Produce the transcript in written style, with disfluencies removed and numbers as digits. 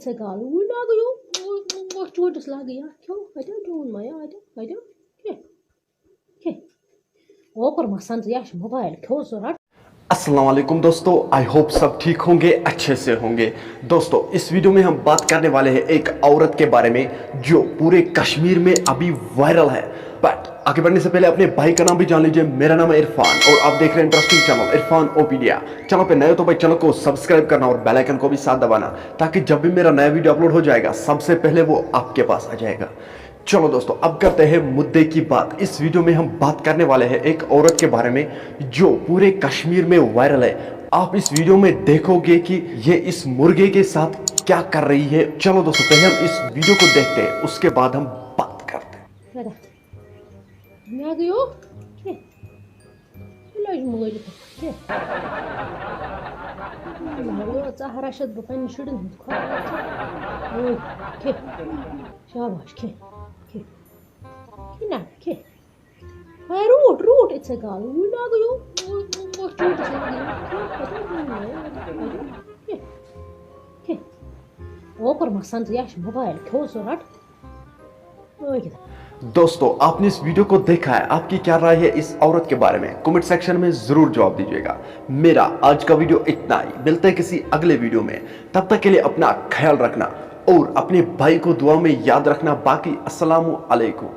it's egal. Hoe lagen joh? Wacht, hoor, dus lagen ja. I don't know, my I don't. Okay. Okur masant yash mobile kho sorat. अस्सलाम वालेकुम दोस्तों, I hope सब ठीक होंगे, अच्छे से होंगे। दोस्तों इस वीडियो में हम बात करने वाले हैं एक औरत के बारे में जो पूरे कश्मीर में अभी वायरल है। बट आगे बढ़ने से पहले अपने भाई का नाम भी जान लीजिए। मेरा नाम है इरफान और आप देख रहे हैं इंटरेस्टिंग चैनल इरफान ओपीडिया। चैनल पे नए हो तो भाई चैनल को सब्सक्राइब करना और बेल आइकन को भी साथ दबाना, ताकि जब भी मेरा नया वीडियो अपलोड हो जाएगा सबसे पहले वो आपके पास आ जाएगा। चलो दोस्तों अब करते हैं मुद्दे की बात। इस वीडियो में हम बात करने वाले हैं एक औरत के बारे में जो पूरे कश्मीर में वायरल है। आप इस वीडियो में देखोगे कि ये इस मुर्गे के साथ क्या कर रही है। चलो दोस्तों पहले हम इस वीडियो को देखते हैं, उसके बाद हम बात करते हैं। Root, it's egal. Hoe lagen joh? Wacht, hoor, dus lagen ja. I don't know, my I don't. Okur masant yash mobile kho sorat. दोस्तों आपने इस वीडियो को देखा है, आपकी क्या राय है इस औरत के बारे में? कमेंट सेक्शन में जरूर जवाब दीजिएगा। मेरा आज का वीडियो इतना ही, मिलते हैं किसी अगले वीडियो में। तब तक के लिए अपना ख्याल रखना और अपने भाई को दुआ में याद रखना। बाकी अस्सलामु अलैकुम।